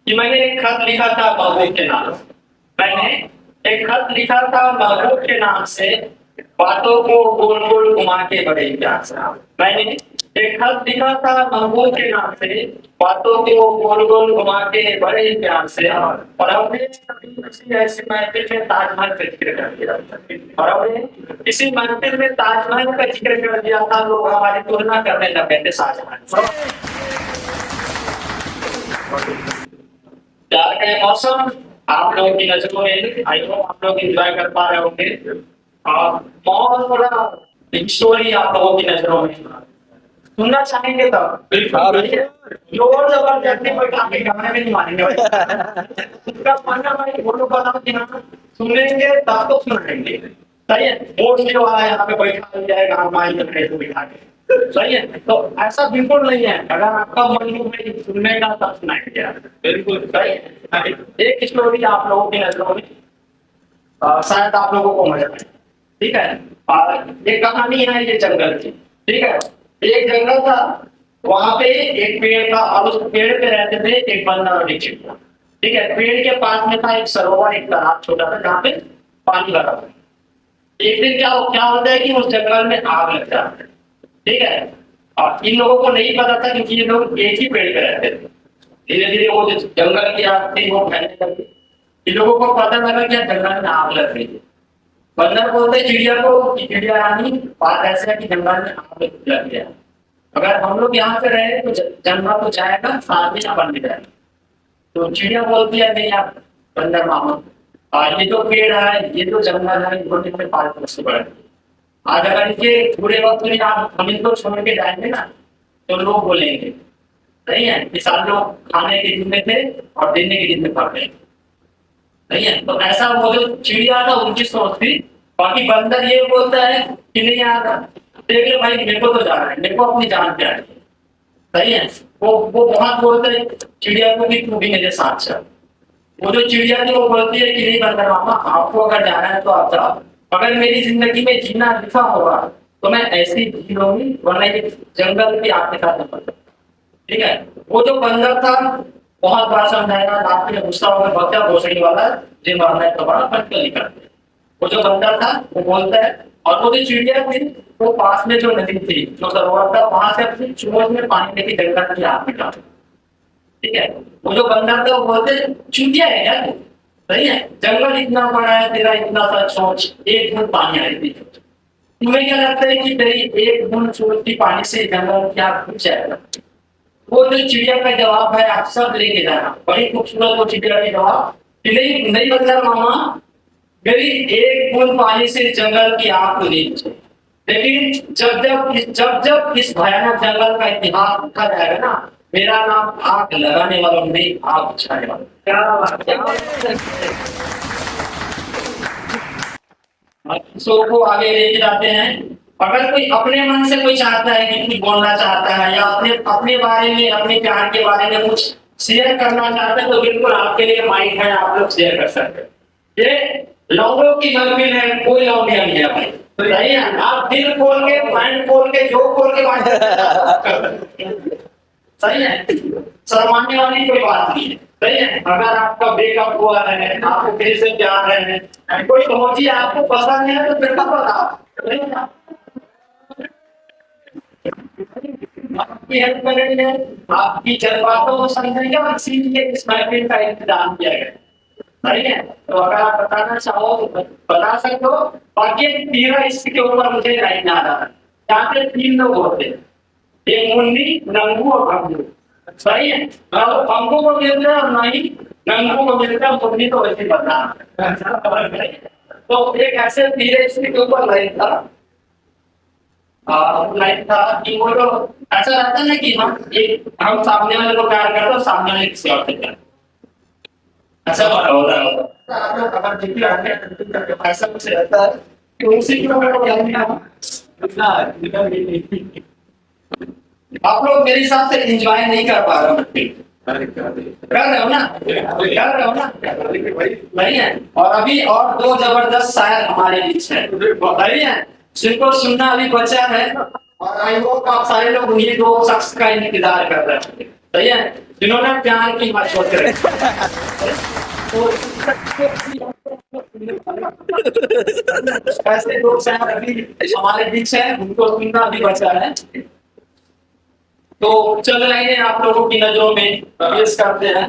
कि मैंने एक खत लिखा था महबूब के नाम। मैंने एक खत लिखा था महबूब के नाम से, बातों को गोल गोल घुमा के बड़े प्यार से। मैंने एक खत लिखा था महबूब के नाम से, बातों को गोल गोल घुमा के बड़े प्यार से। और हमने किसी ऐसी महफिल में ताजमहल का जिक्र कर दिया, और हमने किसी महफिल में ताजमहल का जिक्र कर दिया था, लोग हमारी तुलना करने लगे थे शाहजहां। प्यार का ये मौसम आप लोगों की नजरों में, आई होप आप लोग एंजॉय कर पा रहे होंगे। और बहुत बड़ा स्टोरी आप लोगों की नजरों में सुनना चाहेंगे तब बिल्कुल जोर जबरदस्ती बैठा के गाने में नहीं मारेंगे उसका मानना भाई वो लोग बताओ कि हाँ सुनेंगे तब तो सुनेंगे। सही है, मोस्टली वाला यहाँ पे बैठा जाएगा माइक में बैठा के। सही है, तो ऐसा बिल्कुल नहीं है। अगर आपका मन नहीं सुनने का तब सुनाएंगे बिल्कुल। सही है, एक स्टोरी आप लोगों की नजरों में शायद आप लोगों को मजा आए। ठीक है, ये कहानी है ये जंगल की। ठीक है, एक जंगल था, वहां पे एक पेड़ था और उस पेड़ पे रहते थे एक बंदर और एक चिड़िया। ठीक है, पेड़ के पास में था एक सरोवर, एक तालाब छोटा था जहाँ पे पानी भरा था। एक दिन क्या होता है कि उस जंगल में आग लग जाती है। ठीक है, और इन लोगों को नहीं पता था क्योंकि ये लोग एक ही पेड़ पे रहते थे। धीरे धीरे वो जो जंगल की आग थी वो फैलने लगी। इन लोगों को पता लगा कि जंगल में आग लग रही है। बंदर बोलते चिड़िया को कि चिड़िया रानी, बात ऐसे है कि जंगल में आग लग गया, अगर हम लोग यहाँ पे रहे तो जंगल तो जाएगा, साथ में बन भी जाएगा। तो चिड़िया बोलती है नहीं आप बंदर मामा, ये जो पेड़ है, ये जो जंगल है, इनको में पालतू वस्तु बढ़, आज अगर इनके बुरे वक्त में आप हम इनको छोड़ के जाएंगे ना तो लोग बोलेंगे सही है कि सारे लोग खाने के दिन में थे और देने के दिन में पड़ गए। नहीं है, तो ऐसा वो जो चिड़िया था उनकी सोच थी। बाकी बंदर ये बोलता है कि नहीं यार देख ले भाई, मेरे को तो जाना है, मेरे को अपनी जान प्यारी है। सही है, वो बहुत बोलते हैं चिड़िया को कि तू भी मेरे साथ चल। वो जो चिड़िया थी वो बोलती है कि नहीं बंदर मामा, आपको अगर जाना है तो आप जाओ, अगर मेरी जिंदगी में जीना लिखा होगा तो मैं ऐसी जी लूंगी, वरना ये जंगल की आपके साथ नहीं। ठीक है, वो जो बंदर था बहुत बार समझाया, रात में गुस्सा होकर बच्चा घोसड़ी वाला जे मारना है तो बड़ा पटकल निकलते। वो जो बंदर था वो बोलता है, और वो जो चिड़िया थी वो पास में जो नदी थी, जो सरोवर था, वहां से अपनी चोंच में पानी लेके जंगल की आग में डाला। ठीक है, वो जो बंदर था वो बोलते चूतिया है क्या तू? सही है, जंगल इतना बड़ा है, तेरा इतना सा चोंच, एक बूंद पानी आई थी, तुम्हें क्या लगता है कि तेरी एक बूंद चोंच की पानी से जंगल क्या बुझ जाएगा? वो जो चिड़िया का जवाब है आप सब लेके जाना, बड़ी खूबसूरत वो चिड़िया का जवाब कि नहीं नहीं बंदर मामा, मेरी एक बूंद पानी से जंगल की आग तो नहीं बुझे, लेकिन जब इस भयानक जंगल का इतिहास लिखा जाएगा ना, मेरा नाम आग लगाने वाला नहीं, आग बुझाने वाला। क्या को आगे लेके जाते हैं। अगर कोई अपने मन से कोई चाहता है कि कुछ बोलना चाहता है या अपने अपने बारे में, अपने प्यार के बारे में कुछ शेयर करना चाहते हैं तो बिल्कुल आपके लिए माइक है, आप लोग शेयर कर सकते हैं। ये लौंडों की महफिल है, कोई लौंडिया नहीं है भाई। तो सही है, आप दिल खोल के, माइंड खोल के, जो खोल के बात सही है, शर्माने वाली कोई बात नहीं है। सही है, अगर आपका ब्रेकअप हुआ है, आपको किसी से प्यार है, कोई पहुंची आपको पसंद है तो फिर मत बताओ, आपकी हेल्प करेंगे, आपकी जज्बातों को समझेंगे और इसीलिए इस महफिल का इंतजाम किया गया। सही है, तो अगर आप बताना चाहो तो बता सकते हो। बाकी तीसरा इसके ऊपर मुझे नहीं याद आ रहा, यहाँ पे 3 लोग होते हैं, एक मुन्नी, नंगू और भंगू। सही है, भंगू को मिलता है और नहीं नंगू को मिलता है, मुन्नी तो वैसे बता। तो एक ऐसे धीरे इसके ऊपर लाइन था, लाइन था कि वो लोग ऐसा रहता है ना कि हम सामने वाले को प्यार करते हैं, सामने वाले किसी और से प्यार। ऐसा होता है, अगर जितनी आगे ऐसा कुछ रहता है तो उसी के ऊपर क्या आप लोग मेरे हिसाब से एंजॉय नहीं कर पा रहे हो। कर रहे हो ना, कर रहे हो ना, नहीं है। और अभी और 2 जबरदस्त शायर हमारे बीच है, सही है, जिनको सुनना अभी बचा है और आई होप आप सारे लोग उन्हीं 2 शख्स का इंतजार कर रहे हैं। सही है, जिन्होंने प्यार की बात सोच रहे तो ऐसे लोग शायद अभी हमारे बीच है, उनको सुनना भी बचा है। तो चल रहे हैं आप लोगों की नजरों में पेश करते हैं,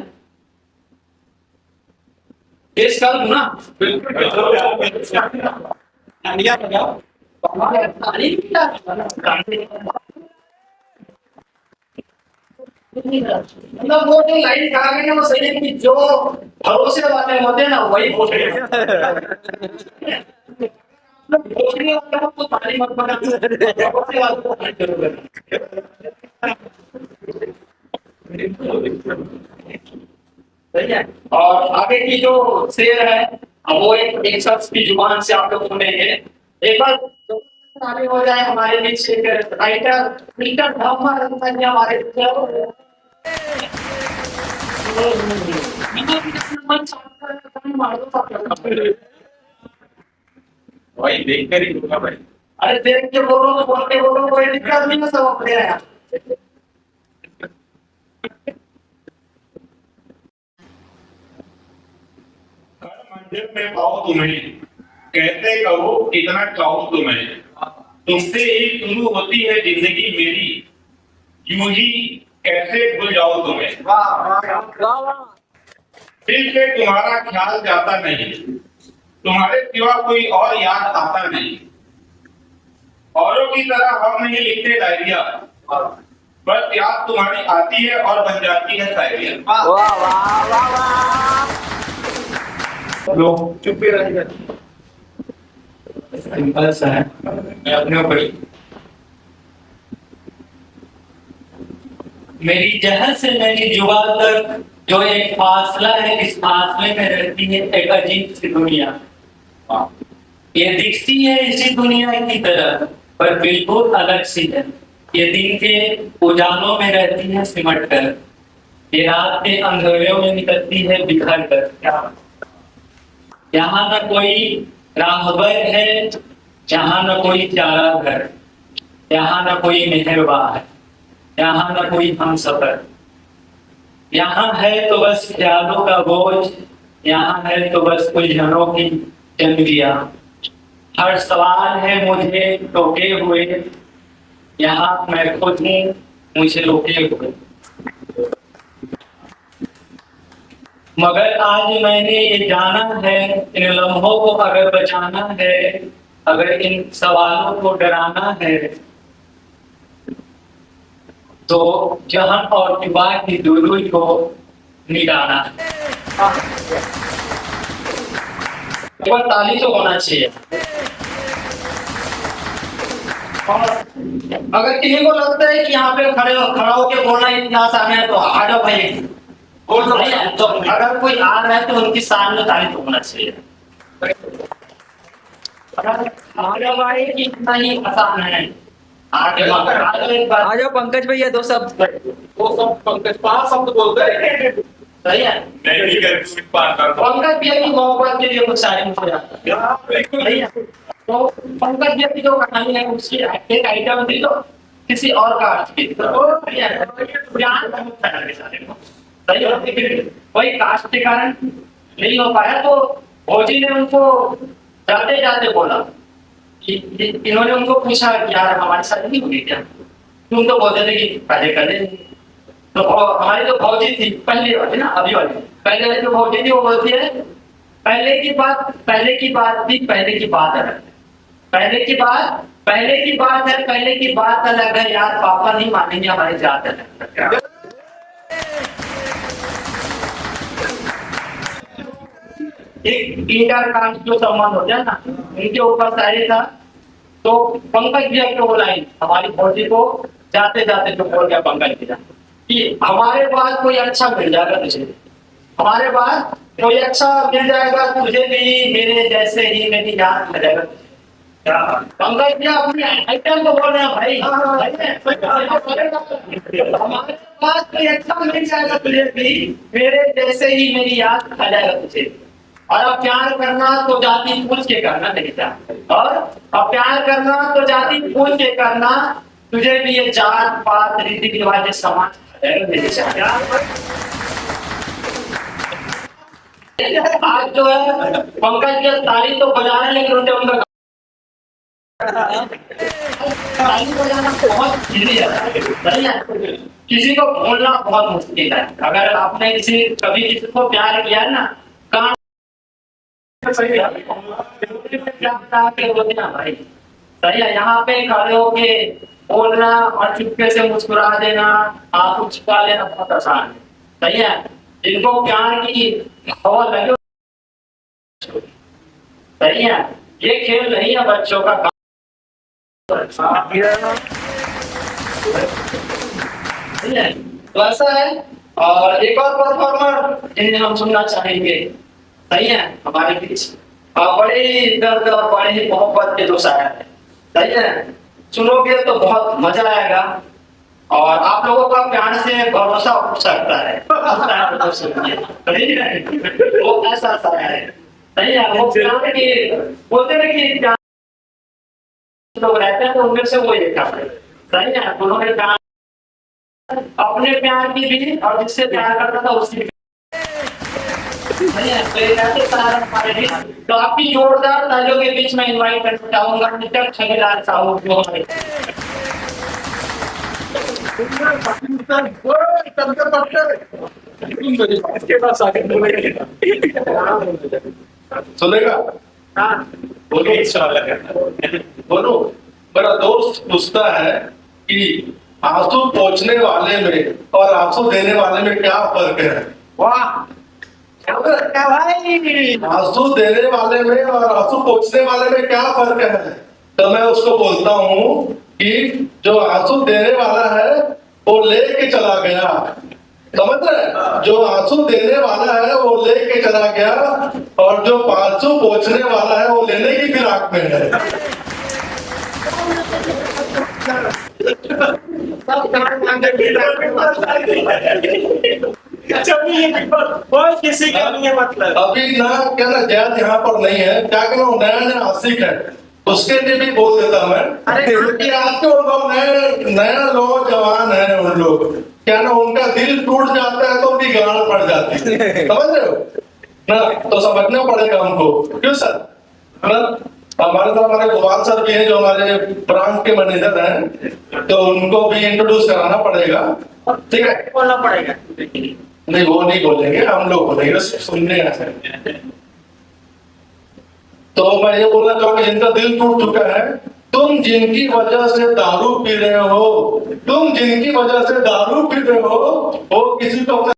पेश कर दूं ना? मतलब वो जो लाइन कहा गई है वो सही है कि जो भरोसे वाले होते हैं ना वही बोलते हैं। बोलने वाले को ताली मत बना, भरोसे वाले को ताली जरूर बना। सही है। और आगे की जो शेर है वो एक शख्स की जुबान से आप लोग सुनेंगे। एक बार आगे हो जाए हमारे बीच एक राइटर पीटर धर्मा जी हमारे भाई देख कर ही होगा भाई। अरे देख के बोलो तो बोलते बोलो, कोई दिक्कत नहीं है, सब अपने हैं। मंदिर में पाओ तुम्हें, कहते कहो कितना चाहो तुम्हें, तुमसे ही शुरू होती है जिंदगी मेरी, यूं ही कैसे भूल जाओ तुम्हें। दिल से तुम्हारा ख्याल जाता नहीं, तुम्हारे सिवा कोई और याद आता नहीं। औरों की तरह हम नहीं लिखते डायरिया, बस याद तुम्हारी आती है और बन जाती है शायरिया। लोग चुप ही रहेंगे। सिंपल सा है, मैं अपने ऊपर मेरी जहर से मेरी जुबान तक जो एक फासला है, इस फासले में रहती है एक अजीब सी दुनिया। ये दिखती है इसी दुनिया की तरह पर बिल्कुल अलग सी है। ये दिन के उजालों में रहती है सिमट कर, ये रात के अंधेरों में निकलती है बिखर कर। यहाँ न कोई राहबर है, यहाँ न कोई चारा घर, यहाँ न कोई मेहरबान है, यहाँ न कोई हमसफर। यहाँ है तो बस ख्यालों का बोझ, यहाँ है तो बस उलझनों की जंगलियाँ। हर सवाल है मुझे टोके हुए, यहाँ मैं खुद हूँ मुझे रोके हुए। मगर आज मैंने ये जाना है, इन लम्हों को अगर बचाना है, अगर इन सवालों को डराना है, तो जहन और जुबा की दूरी को मिटाना है। ताली तो होना चाहिए। और अगर किसी को लगता है कि यहाँ पे खड़ा होके बोलना इतना आसान है तो आ जाओ भाई, बोल दो भाई। तो अगर कोई आ रहा है तो उनकी सामने ताली तो होना चाहिए। अगर भाई इतना ही आसान है, आगे आ जाओ पंकज भैया, दो शब्द पंकज 5 शब्द बोलते हैं। सही है। पंकज भैया की मोहब्बत के लिए कुछ शायरी हो जाता है। तो पंकज भैया की जो कहानी है उसकी एक आइटम थी तो किसी और का अर्थ की सही है। वही कास्ट के कारण नहीं हो पाया तो फौजी ने उनको जाते जाते बोला कि इन्होंने उनको पूछा कि यार हमारे साथ नहीं होगी क्या, तुम तो बोलते थे कि पहले कर ले। तो हमारी जो फौजी थी पहले वाली ना, अभी वाली पहले वाली जो फौजी थी वो बोलती है पहले की बात थी, पहले की बात अलग है, पहले की बात है, पहले की बात अलग है यार, पापा नहीं मानेंगे हमारी जात अलग। एक इंटरकास्ट जो संबंध होता है ना, उनके ऊपर शायरी था। तो पंकज भैया की वो लाइन हमारी फौजी को जाते जाते जो बोल गया पंकज भैया कि हमारे बाद कोई अच्छा मिल जाएगा तुझे, हमारे बाद कोई अच्छा मिल जाएगा तुझे भी, मेरे जैसे ही मेरी जान मिल जाएगा। पंकज भैया अपनी आइटम को बोल रहे हैं भाई, हमारे पास कोई अच्छा मिल जाएगा तुझे भी, मेरे जैसे ही मेरी याद आ जाएगा तुझे। और अब प्यार करना तो जाति पूछ के करना नहीं था, और अब प्यार करना तो जाति पूछ के करना, तुझे भी ये जात पात रीति रिवाज समाज आज जो है पंकज के ताली तो बजा रहे हैं, लेकिन उनसे उनका ताली बजाना बहुत इजी है, सही है। किसी को भूलना बहुत मुश्किल है। अगर आपने कभी किसी को प्यार किया है ना, कान सही है, क्या बता के बोलते ना भाई, सही है। यहाँ पे खड़े होके बोलना और चुपके से मुस्कुरा देना, आंखों छिपा लेना बहुत आसान है, सही है। जिनको प्यार की हवा लगे, सही है। ये खेल नहीं है बच्चों का काम। तो ऐसा है। और एक और परफॉर्मर जिन्हें हम सुनना चाहेंगे, सही है, हमारे बीच बड़े ही दर्द और बड़े ही मोहब्बत के दो शायर है, सही है। सुनोगे तो बहुत मजा आएगा और आप लोगों का प्यार से भरोसा उठ सकता है। वो ऐसा शायर है, सही है। वो प्यार की बोलते हैं कि प्यार लोग रहते हैं तो उनमें से वो एक है, सही है। उन्होंने प्यार अपने प्यार की भी और जिससे प्यार करता था उसकी भी, सही है। तो ये ऐसे शायर हमारे लिए। तो आपकी जोरदार तालियों के बीच में इनवाइट करना चाहूंगा मिस्टर छगीलाल साहू जो हमारे सुनेगा? हाँ बोलो बोलो। मेरा दोस्त पूछता है कि आंसू पोंछने वाले में और आंसू देने वाले में क्या फर्क है? वाह क्या भाई, आंसू देने वाले में और आंसू पोंछने वाले में क्या फर्क है? तो मैं उसको बोलता हूँ कि जो आंसू देने वाला है वो लेके चला गया, समझ रहे? जो आंसू देने वाला है वो लेके चला गया और जो आंसू पोंछने वाला है वो लेने की फिराक में है। किसी का नहीं है मतलब। अभी ना क्या ना जैद यहाँ पर नहीं है, क्या करो नया नया आशिक है, उसके लिए भी बोल देता मैं। क्योंकि आज के लोग नए नया नौजवान है, उन लोग क्या ना उनका दिल टूट जाता है तो उनकी गाड़ पड़ जाती है, समझ रहे हो ना? तो समझना पड़ेगा हमको, क्यों सर? ना हमारे साथ हमारे गोपाल सर भी हैं जो हमारे ब्रांच के मैनेजर हैं, तो उनको भी इंट्रोड्यूस कराना पड़ेगा, ठीक है? बोलना पड़ेगा। नहीं वो नहीं बोलेंगे, हम लोग बोलेंगे, सुनने हैं। तो मैं ये बोलना चाहूंगा जिनका दिल टूट चुका है, तुम जिनकी वजह से दारू पी रहे हो, तुम जिनकी वजह से दारू पी रहे हो, वो किसी को अपना